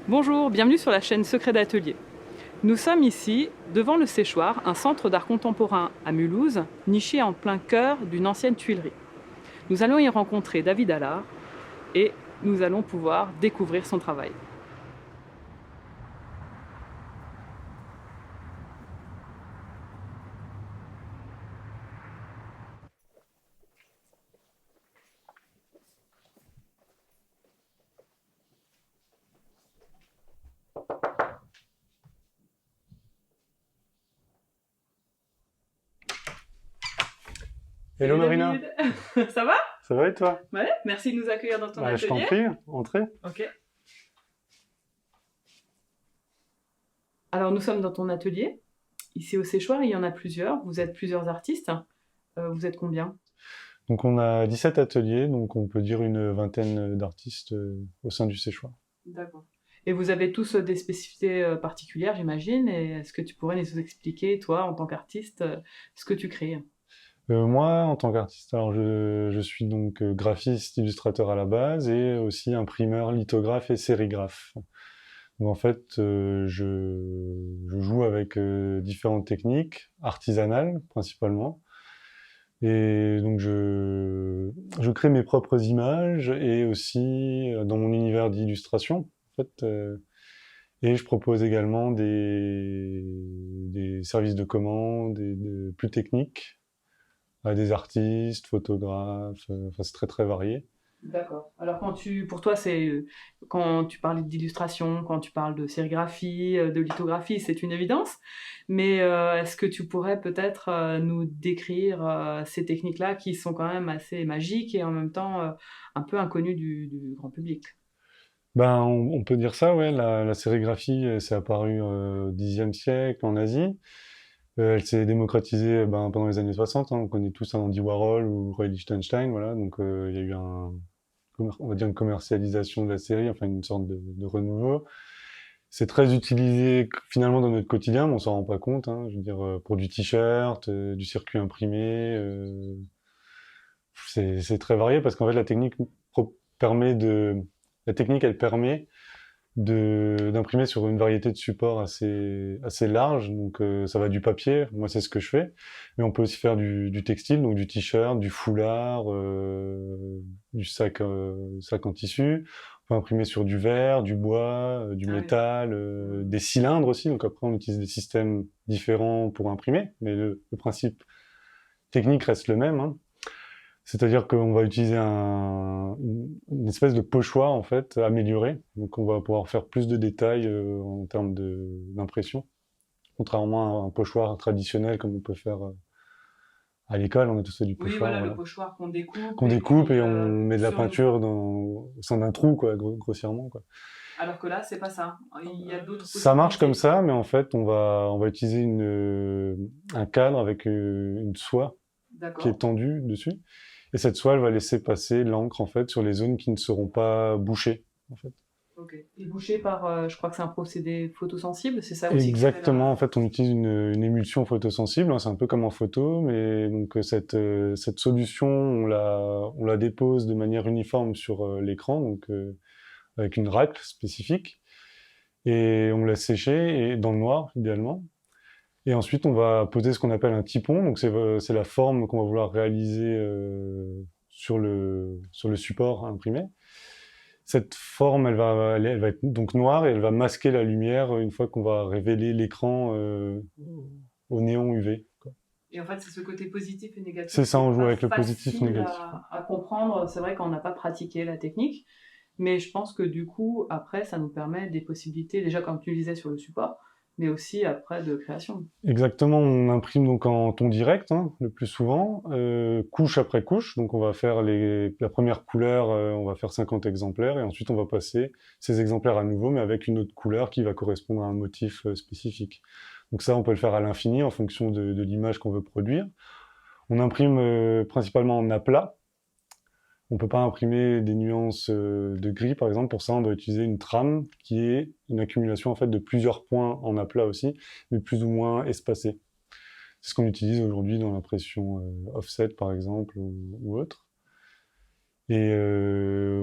Bonjour, bienvenue sur la chaîne Secret d'Atelier. Nous sommes ici, devant le Séchoir, un centre d'art contemporain à Mulhouse, niché en plein cœur d'une ancienne tuilerie. Nous allons y rencontrer David Allard et nous allons pouvoir découvrir son travail. Hello Salut Marina, David. Ça va? ça va et toi? Ouais, merci de nous accueillir dans ton Je t'en atelier. prie, entrez. Ok. Alors nous sommes dans ton atelier. Ici au Séchoir, il y en a plusieurs. Vous êtes plusieurs artistes. Vous êtes combien? Donc on a 17 ateliers, donc on peut dire une vingtaine d'artistes au sein du Séchoir. D'accord. Et vous avez tous des spécificités particulières, j'imagine. Et est-ce que tu pourrais nous expliquer, toi, en tant qu'artiste, ce que tu crées? Moi, en tant qu'artiste, alors je suis donc graphiste, illustrateur à la base et aussi imprimeur, lithographe et sérigraphe. Donc en fait, je joue avec différentes techniques, artisanales principalement. Et donc je crée mes propres images et aussi dans mon univers d'illustration, en fait, et je propose également des services de commande plus techniques à des artistes, photographes, enfin c'est très très varié. D'accord. Alors pour toi, quand tu parles d'illustration, quand tu parles de sérigraphie, de lithographie, c'est une évidence. Mais est-ce que tu pourrais peut-être nous décrire ces techniques-là qui sont quand même assez magiques et en même temps un peu inconnues du grand public? Ben on peut dire ça, ouais. La sérigraphie, c'est apparu au Xe siècle en Asie. Elle s'est démocratisée pendant les années 60. Hein. On connaît tous un Andy Warhol ou Roy Lichtenstein, voilà. Donc il y a eu on va dire une commercialisation de la série, enfin une sorte de renouveau. C'est très utilisé finalement dans notre quotidien, mais on s'en rend pas compte. Hein. Je veux dire, pour du t-shirt, du circuit imprimé, c'est très varié parce qu'en fait permet de, la technique elle permet d'imprimer sur une variété de supports assez large. Donc ça va du papier, moi c'est ce que je fais, mais on peut aussi faire du textile, donc du t-shirt, du foulard, du sac en tissu. On peut imprimer sur du verre, du bois, du Ah oui. métal, des cylindres aussi. Donc après on utilise des systèmes différents pour imprimer, mais le principe technique reste le même. Hein. C'est-à-dire qu'on va utiliser une espèce de pochoir en fait amélioré, donc on va pouvoir faire plus de détails en termes d'impression, contrairement à un pochoir traditionnel comme on peut faire à l'école, on a tous fait du Oui, pochoir, voilà, le voilà, pochoir qu'on découpe qu'on et découpe puis et on met de la sur une... peinture au sein d'un trou, quoi, grossièrement, quoi. Alors que là, c'est pas ça. Il y a d'autres Ça marche comme possibilités. ça, mais en fait, on va utiliser un cadre avec une soie qui est D'accord. tendue dessus. Et cette soie, elle va laisser passer l'encre, en fait, sur les zones qui ne seront pas bouchées, en fait. Ok. Et bouché par, je crois que c'est un procédé photosensible, c'est ça aussi qui fait Exactement, en la... fait, on utilise une émulsion photosensible, hein, c'est un peu comme en photo, mais donc cette solution, on la dépose de manière uniforme sur l'écran, donc avec une racle spécifique, et on laisse sécher, et dans le noir, idéalement. Et ensuite, on va poser ce qu'on appelle un typon, donc c'est la forme qu'on va vouloir réaliser sur le support imprimé. Cette forme, elle va être donc noire et elle va masquer la lumière une fois qu'on va révéler l'écran au néon UV. Quoi. Et en fait, c'est ce côté positif et C'est négatif ça, qui est on joue pas avec le positif facile négatif. à comprendre. C'est vrai qu'on n'a pas pratiqué la technique, mais je pense que du coup, après, ça nous permet des possibilités, déjà comme tu le disais sur le support, mais aussi après de création. Exactement, on imprime donc en ton direct, hein, le plus souvent, couche après couche. Donc on va faire la première couleur, on va faire 50 exemplaires, et ensuite on va passer ces exemplaires à nouveau, mais avec une autre couleur qui va correspondre à un motif spécifique. Donc ça, on peut le faire à l'infini en fonction de l'image qu'on veut produire. On imprime principalement en aplat. On peut pas imprimer des nuances de gris, par exemple. Pour ça, on doit utiliser une trame qui est une accumulation en fait de plusieurs points en aplat aussi, mais plus ou moins espacés. C'est ce qu'on utilise aujourd'hui dans l'impression offset, par exemple, ou autre. Et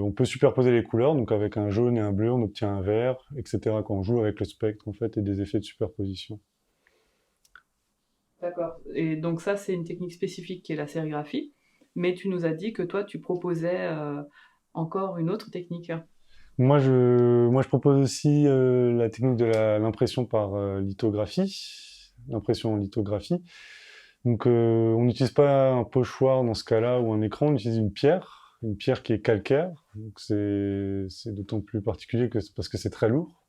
on peut superposer les couleurs, donc avec un jaune et un bleu, on obtient un vert, etc. Quand on joue avec le spectre, en fait, et des effets de superposition. D'accord. Et donc ça, c'est une technique spécifique qui est la sérigraphie. Mais tu nous as dit que toi, tu proposais encore une autre technique. Moi, je propose aussi la technique de l'impression par lithographie, l'impression en lithographie. Donc, on n'utilise pas un pochoir dans ce cas-là ou un écran, on utilise une pierre qui est calcaire. Donc, c'est d'autant plus particulier que c'est parce que c'est très lourd.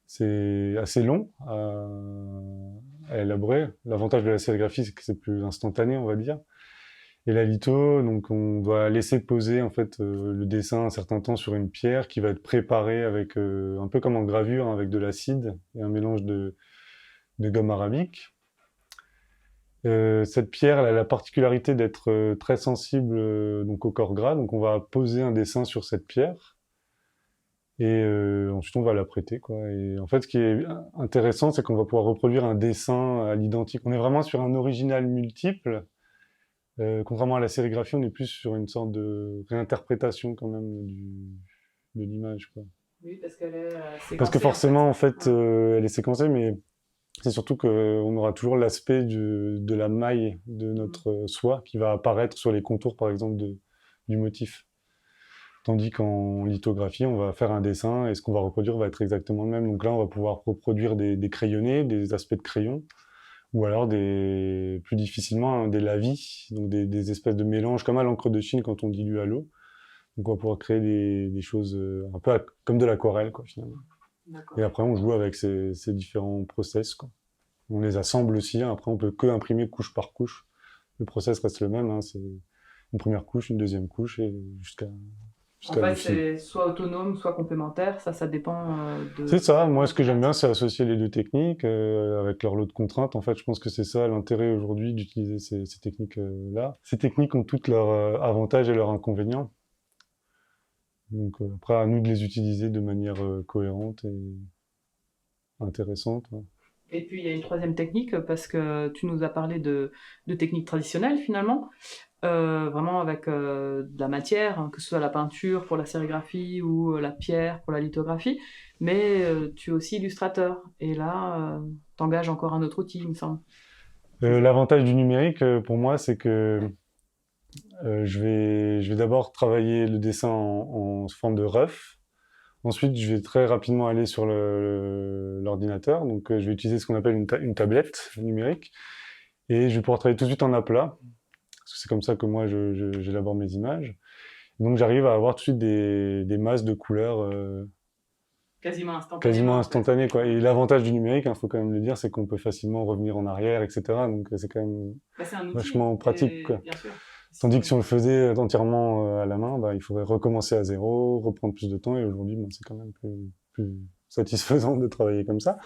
C'est assez long à élaborer. L'avantage de la sérigraphie, c'est que c'est plus instantané, on va dire. Et la litho, donc on doit laisser poser en fait le dessin un certain temps sur une pierre qui va être préparée avec un peu comme en gravure, hein, avec de l'acide et un mélange de gomme arabique. Cette pierre, elle a la particularité d'être très sensible donc au corps gras, donc on va poser un dessin sur cette pierre et ensuite on va la prêter quoi. Et en fait, ce qui est intéressant, c'est qu'on va pouvoir reproduire un dessin à l'identique. On est vraiment sur un original multiple. Contrairement à la sérigraphie, on est plus sur une sorte de réinterprétation quand même de l'image, quoi. Oui, parce qu'elle est Parce que séquencée en fait. forcément, en fait, Ouais. elle est séquencée, mais c'est surtout qu'on aura toujours l'aspect de la maille de Mhm. notre soie qui va apparaître sur les contours, par exemple, du motif. Tandis qu'en lithographie, on va faire un dessin et ce qu'on va reproduire va être exactement le même. Donc là, on va pouvoir reproduire des crayonnés, des aspects de crayon, ou alors plus difficilement hein, des lavis, donc des espèces de mélanges comme à l'encre de Chine quand on dilue à l'eau. Donc on va pouvoir créer des choses un peu comme de l'aquarelle quoi finalement. Et D'accord. après on joue avec ces différents process quoi. On les assemble aussi, hein. Après on peut que imprimer couche par couche. Le process reste le même, hein. C'est une première couche, une deuxième couche et En jusqu'à fait, l'infini. c'est soit autonome, soit complémentaire. Ça dépend C'est de ça, moi comment ce tu que j'aime bien pratiques. c'est associer les deux techniques avec leur lot de contraintes. En fait je pense que c'est ça l'intérêt aujourd'hui d'utiliser ces techniques là. Ces techniques ont toutes leurs avantages et leurs inconvénients. Donc après à nous de les utiliser de manière cohérente et intéressante. Ouais. Et puis, il y a une troisième technique, parce que tu nous as parlé de techniques traditionnelles finalement, vraiment avec de la matière, hein, que ce soit la peinture pour la sérigraphie ou la pierre pour la lithographie, mais tu es aussi illustrateur. Et là, t'engages encore un autre outil, il me semble. C'est ça? L'avantage du numérique pour moi c'est que je vais d'abord travailler le dessin en forme de rough. Ensuite, je vais très rapidement aller sur l'ordinateur. Donc, je vais utiliser ce qu'on appelle une tablette numérique. Et je vais pouvoir travailler tout de suite en aplat. Parce que c'est comme ça que moi, j'élabore mes images. Donc, j'arrive à avoir tout de suite des masses de couleurs Quasiment quasiment instantanément en fait. instantanées, quoi. Ouais. Et l'avantage du numérique, il faut quand même le dire, c'est qu'on peut facilement revenir en arrière, etc. Donc, c'est quand même Bah, c'est un outil, vachement pratique, et quoi. bien sûr. Tandis que si Si... on le faisait entièrement à la main, bah, il faudrait recommencer à zéro, reprendre plus de temps. Et aujourd'hui, bon, c'est quand même plus satisfaisant de travailler comme ça.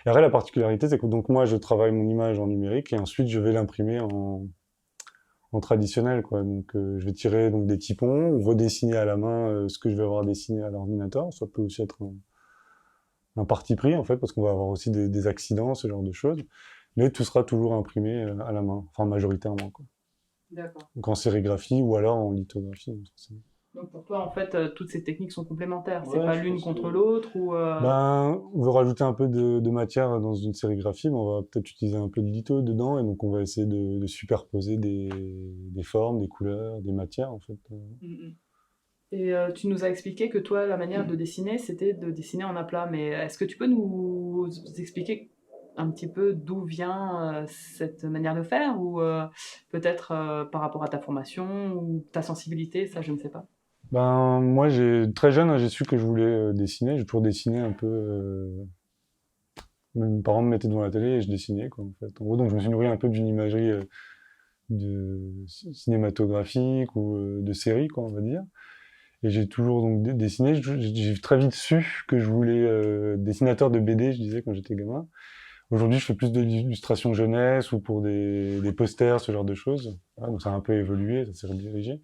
Et après, la particularité, c'est que donc moi, je travaille mon image en numérique et ensuite, je vais l'imprimer en traditionnel, quoi. Donc, je vais tirer donc des typons, ou redessiner à la main ce que je vais avoir dessiné à l'ordinateur. Ça peut aussi être un parti pris, en fait, parce qu'on va avoir aussi des accidents, ce genre de choses. Mais tout sera toujours imprimé à la main, enfin majoritairement, quoi. D'accord. Donc en sérigraphie ou alors en lithographie. Donc pour toi, en fait, toutes ces techniques sont complémentaires. C'est Ouais, pas je l'une pense contre que... l'autre ou. Ben, on veut rajouter un peu de matière dans une sérigraphie, mais on va peut-être utiliser un peu de litho dedans, et donc on va essayer de superposer des formes, des couleurs, des matières, en fait. Mm, mm. Et tu nous as expliqué que toi, la manière de dessiner, c'était de dessiner en aplat. Mais est-ce que tu peux nous expliquer un petit peu d'où vient cette manière de faire, ou peut-être par rapport à ta formation ou ta sensibilité, ça je ne sais pas. Ben, moi, très jeune, hein, j'ai su que je voulais dessiner. J'ai toujours dessiné un peu. Mes parents me mettaient devant la télé et je dessinais, quoi, en fait. En gros, donc je me suis nourri un peu d'une imagerie cinématographique ou de série, quoi, on va dire. Et j'ai toujours donc dessiné. J'ai très vite su que je voulais dessinateur de BD, je disais quand j'étais gamin. Aujourd'hui, je fais plus de l'illustration jeunesse ou pour des posters, ce genre de choses. Voilà, donc ça a un peu évolué, ça s'est redirigé.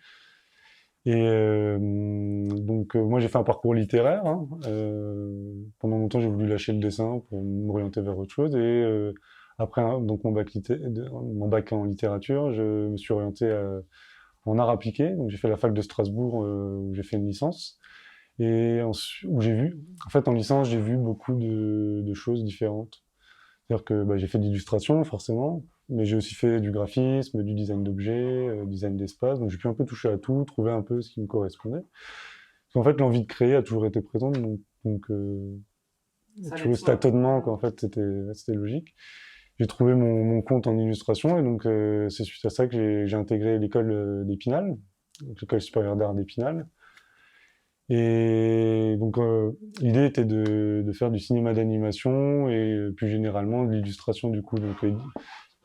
Et moi, j'ai fait un parcours littéraire. Hein. Pendant longtemps, j'ai voulu lâcher le dessin pour m'orienter vers autre chose. Et après, hein, donc mon bac en littérature, je me suis orienté en art appliqué. Donc j'ai fait la fac de Strasbourg où j'ai fait une licence et où j'ai vu, en fait en licence j'ai vu beaucoup de choses différentes. C'est-à-dire que j'ai fait de l'illustration forcément, mais j'ai aussi fait du graphisme, du design d'objets, design d'espace. Donc j'ai pu un peu toucher à tout, trouver un peu ce qui me correspondait. Parce qu'en fait l'envie de créer a toujours été présente, donc Ça allait de toujours ce soi. tâtonnement, quoi, en fait c'était logique. J'ai trouvé mon compte en illustration et donc c'est suite à ça que j'ai intégré l'école d'Épinal, donc l'école supérieure d'art d'Épinal. Et donc l'idée était de faire du cinéma d'animation et plus généralement de l'illustration du coup, donc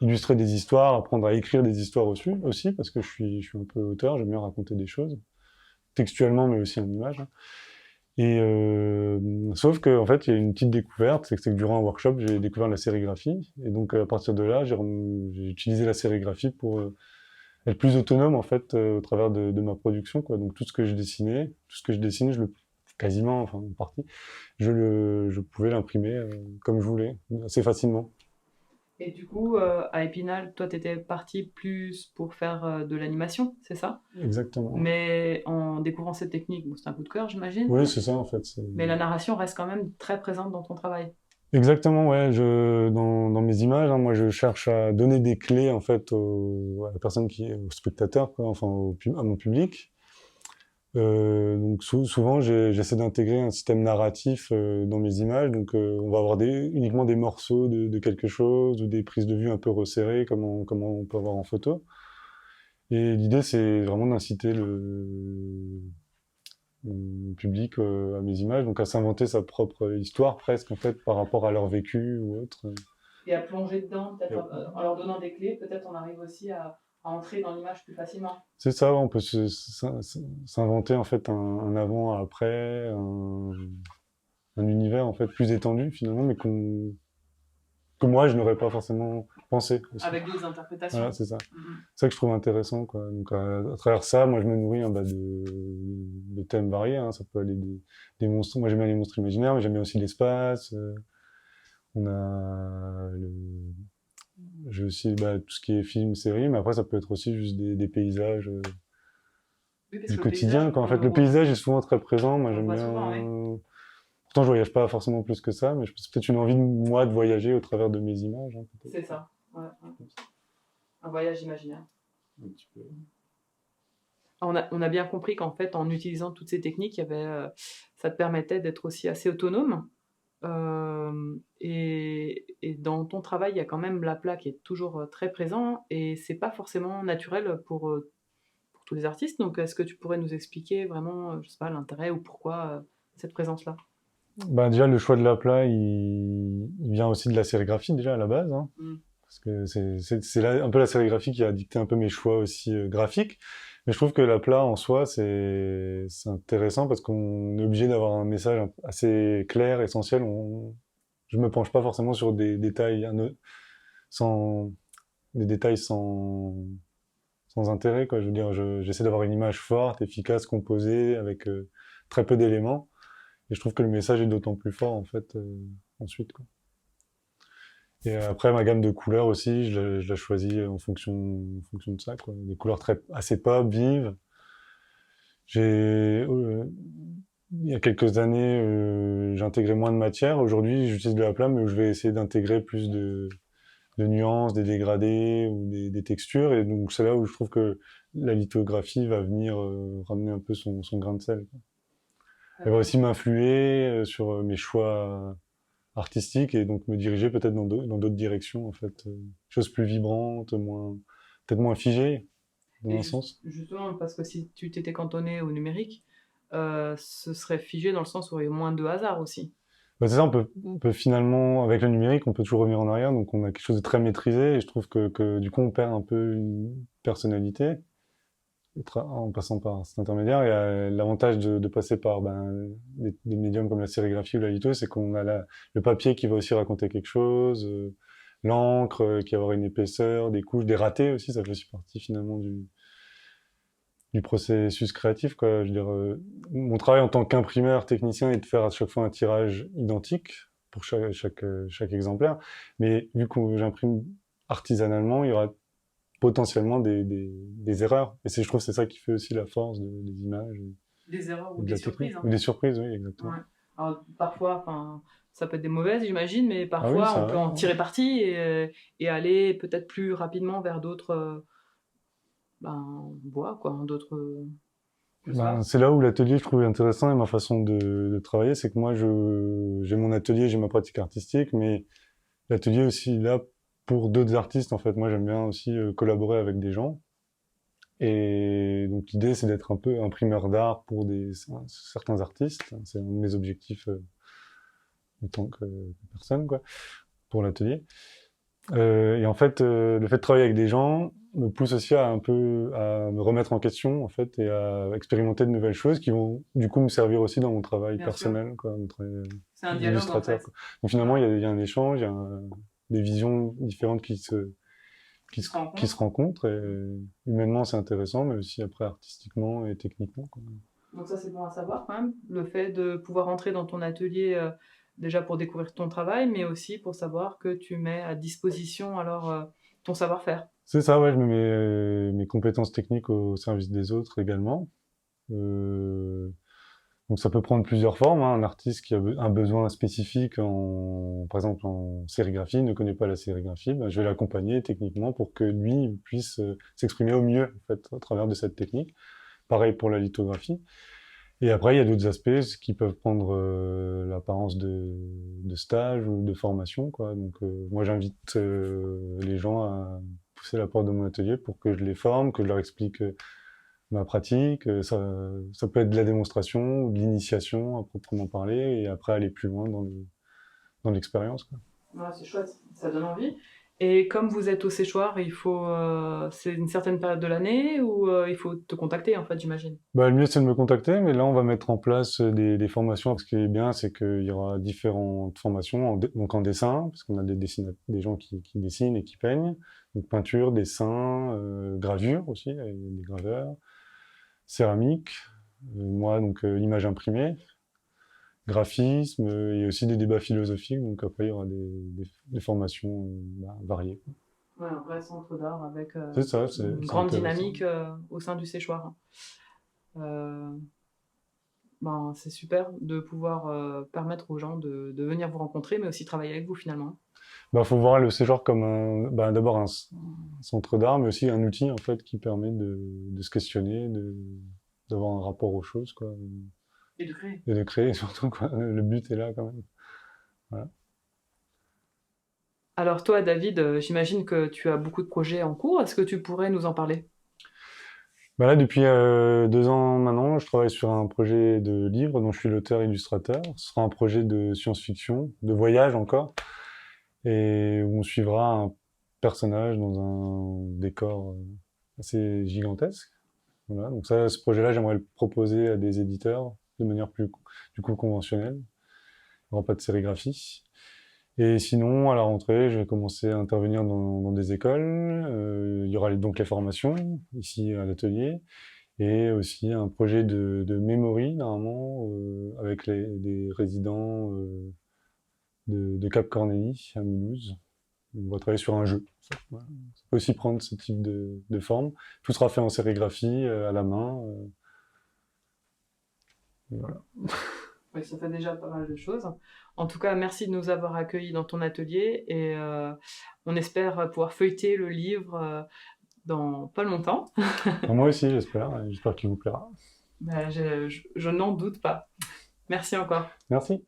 illustrer des histoires, apprendre à écrire des histoires aussi parce que je suis un peu auteur, j'aime bien raconter des choses textuellement mais aussi en images. Et sauf que en fait, il y a une petite découverte, c'est que durant un workshop, j'ai découvert la sérigraphie, et donc à partir de là, j'ai utilisé la sérigraphie pour être plus autonome en fait au travers de ma production, quoi. Donc tout ce que je dessinais, tout ce que je dessine, quasiment, enfin en partie, je pouvais l'imprimer comme je voulais, assez facilement. Et du coup, à Épinal, toi, tu étais parti plus pour faire de l'animation, c'est ça? Exactement. Mais en découvrant cette technique, bon, c'est un coup de cœur, j'imagine, Oui, c'est ça en fait. mais la narration reste quand même très présente dans ton travail. Exactement, ouais. Dans mes images, hein, moi, je cherche à donner des clés en fait à la personne au spectateur, quoi, enfin à mon public. Donc souvent, j'essaie d'intégrer un système narratif dans mes images. Donc, on va avoir uniquement des morceaux de quelque chose ou des prises de vue un peu resserrées, comme on peut avoir en photo. Et l'idée, c'est vraiment d'inciter le public à mes images, donc à s'inventer sa propre histoire presque en fait par rapport à leur vécu ou autre. Et à plonger dedans, peut-être Yep. en leur donnant des clés, peut-être on arrive aussi à entrer dans l'image plus facilement. C'est ça, on peut s'inventer en fait un avant, un après, un univers en fait plus étendu finalement, mais que moi je n'aurais pas forcément pensé aussi. Avec d'autres Voilà, interprétations. c'est ça. Mhm. C'est ça que je trouve intéressant, quoi. Donc à travers ça, moi je me nourris de thèmes variés. Hein. Ça peut aller des monstres. Moi j'aime bien les monstres imaginaires, mais j'aime bien aussi l'espace. On a j'ai aussi tout ce qui est film, série, mais après ça peut être aussi juste des paysages Oui, parce du que le paysage, quotidien, quoi. En on fait, le le voit, paysage est souvent très présent. Moi on le j'aime voit souvent, oui. bien. Pourtant je voyage pas forcément plus que ça, mais c'est peut-être une envie de moi de voyager au travers de mes images, hein, C'est peut-être. ça. Ouais, ouais. Un voyage imaginaire. Un petit peu. On a bien compris qu'en fait, en utilisant toutes ces techniques, ça te permettait d'être aussi assez autonome. Et dans ton travail, il y a quand même l'aplat qui est toujours très présent et c'est pas forcément naturel pour tous les artistes. Donc, est-ce que tu pourrais nous expliquer vraiment, je sais pas, l'intérêt ou pourquoi cette présence-là? Déjà, le choix de l'aplat, il vient aussi de la sérigraphie, déjà, à la base, hein. Mm. Parce que c'est un peu la sérigraphie qui a dicté un peu mes choix aussi graphiques. Mais je trouve que l'aplat, en soi, c'est intéressant parce qu'on est obligé d'avoir un message assez clair, essentiel. Je me penche pas forcément sur des détails, sans, des détails sans intérêt, quoi. Je veux dire, j'essaie d'avoir une image forte, efficace, composée, avec très peu d'éléments. Et je trouve que le message est d'autant plus fort, en fait, ensuite, quoi. Et après, ma gamme de couleurs aussi, je la choisis en fonction de ça, quoi. Des couleurs assez pop, vives. Il y a quelques années, j'ai intégré moins de matière. Aujourd'hui, j'utilise de la plame, mais où je vais essayer d'intégrer plus de nuances, des dégradés ou des textures. Et donc, c'est là où je trouve que la lithographie va venir ramener un peu son grain de sel, quoi. Elle va aussi m'influer sur mes choix artistiques et donc me diriger peut-être dans d'autres directions, en fait. Choses plus vibrantes, peut-être moins figées, dans Et un sens. justement, parce que si tu t'étais cantonné au numérique, ce serait figé dans le sens où il y aurait moins de hasard aussi. C'est ça, on peut finalement, avec le numérique, on peut toujours revenir en arrière, donc on a quelque chose de très maîtrisé, et je trouve que du coup, on perd un peu une personnalité en passant par cet intermédiaire. Et l'avantage de passer par des médiums comme la sérigraphie ou la litho, c'est qu'on a le papier qui va aussi raconter quelque chose, l'encre qui va avoir une épaisseur, des couches, des ratés aussi, ça fait aussi partie finalement du processus créatif, quoi. Je veux dire, mon travail en tant qu'imprimeur technicien est de faire à chaque fois un tirage identique pour chaque exemplaire, mais vu que j'imprime artisanalement, il y aura potentiellement des erreurs. Et je trouve que c'est ça qui fait aussi la force des images Des erreurs ou et de des la technique. surprises, hein. Ou des surprises, oui, exactement. Ouais. Alors, parfois, enfin, ça peut être des mauvaises, j'imagine, mais Ah oui, parfois, ça on peut arrive, en hein. tirer parti et aller peut-être plus rapidement vers d'autres voies, quoi, je sais Ben, pas. c'est là où l'atelier, je trouve intéressant et ma façon de travailler, c'est que moi, j'ai mon atelier, j'ai ma pratique artistique, mais l'atelier est aussi là pour d'autres artistes, en fait. Moi, j'aime bien aussi collaborer avec des gens. Et donc, l'idée, c'est d'être un peu imprimeur d'art pour certains artistes. C'est un de mes objectifs en tant que personne, quoi, pour l'atelier. Et en fait, le fait de travailler avec des gens me pousse aussi à un peu à me remettre en question, en fait, et à expérimenter de nouvelles choses qui vont du coup me servir aussi dans mon travail Bien sûr. personnel, quoi, mon travail C'est un dialogue, en d'illustrateur, fait. quoi. Donc finalement, il y a un échange, il y a des visions différentes Qui se qui se rencontrent. rencontrent. Et humainement, c'est intéressant, mais aussi après artistiquement et techniquement, quoi. Donc ça, c'est bon à savoir quand même, le fait de pouvoir entrer dans ton atelier déjà pour découvrir ton travail, mais aussi pour savoir que tu mets à disposition alors ton savoir-faire. C'est ça, ouais, je mets mes compétences techniques au service des autres également. Euh, Donc ça peut prendre plusieurs formes, hein. Un artiste qui a un besoin spécifique par exemple en sérigraphie, ne connaît pas la sérigraphie, ben, je vais l'accompagner techniquement pour que lui puisse s'exprimer au mieux en fait, à travers de cette technique. Pareil pour la lithographie. Et après, il y a d'autres aspects qui peuvent prendre l'apparence de stage ou de formation, quoi. Donc moi, j'invite les gens à pousser la porte de mon atelier pour que je les forme, que je leur explique ma pratique. Ça peut être de la démonstration ou de l'initiation à proprement parler, et après aller plus loin dans l'expérience, quoi. Ouais, c'est chouette, ça donne envie. Et comme vous êtes au séchoir, c'est une certaine période de l'année ou il faut te contacter en fait, j'imagine. Bah, le mieux, c'est de me contacter, mais là, on va mettre en place des formations. Ce qui est bien, c'est qu'il y aura différentes formations, donc en dessin, parce qu'on a des gens qui dessinent et qui peignent. Donc peinture, dessin, gravure aussi, avec des graveurs, céramique, moi, donc image imprimée, graphisme, et aussi des débats philosophiques. Donc après, il y aura des formations variées. Ouais, un vrai centre d'art avec C'est ça, une c'est grande intéressant. dynamique au sein du séchoir. Euh, c'est super de pouvoir permettre aux gens de venir vous rencontrer, mais aussi travailler avec vous finalement. Bah, faut voir le séjour comme d'abord un centre d'art, mais aussi un outil en fait qui permet de se questionner, d'avoir un rapport aux choses, quoi, Et de créer. et de créer surtout, quoi. Le but est là quand même. Voilà. Alors toi, David, j'imagine que tu as beaucoup de projets en cours. Est-ce que tu pourrais nous en parler? Bah là, depuis 2 ans maintenant, je travaille sur un projet de livre dont je suis l'auteur-illustrateur. Ce sera un projet de science-fiction, de voyage encore, et où on suivra un personnage dans un décor assez gigantesque. Voilà, donc ça, ce projet-là, j'aimerais le proposer à des éditeurs de manière plus, du coup, conventionnelle. Il n'y aura pas de sérigraphie. Et sinon, à la rentrée, je vais commencer à intervenir dans des écoles. Il y aura donc les formations, ici à l'atelier, et aussi un projet de memory, normalement, avec des résidents de Cap Cornélie, à Mulhouse. On va travailler sur un jeu. Voilà. Ça peut aussi prendre ce type de forme. Tout sera fait en sérigraphie, à la main. Et voilà. Oui, ça fait déjà pas mal de choses. En tout cas, merci de nous avoir accueillis dans ton atelier et on espère pouvoir feuilleter le livre dans pas longtemps. Enfin, moi aussi, j'espère. J'espère qu'il vous plaira. Je n'en doute pas. Merci encore. Merci.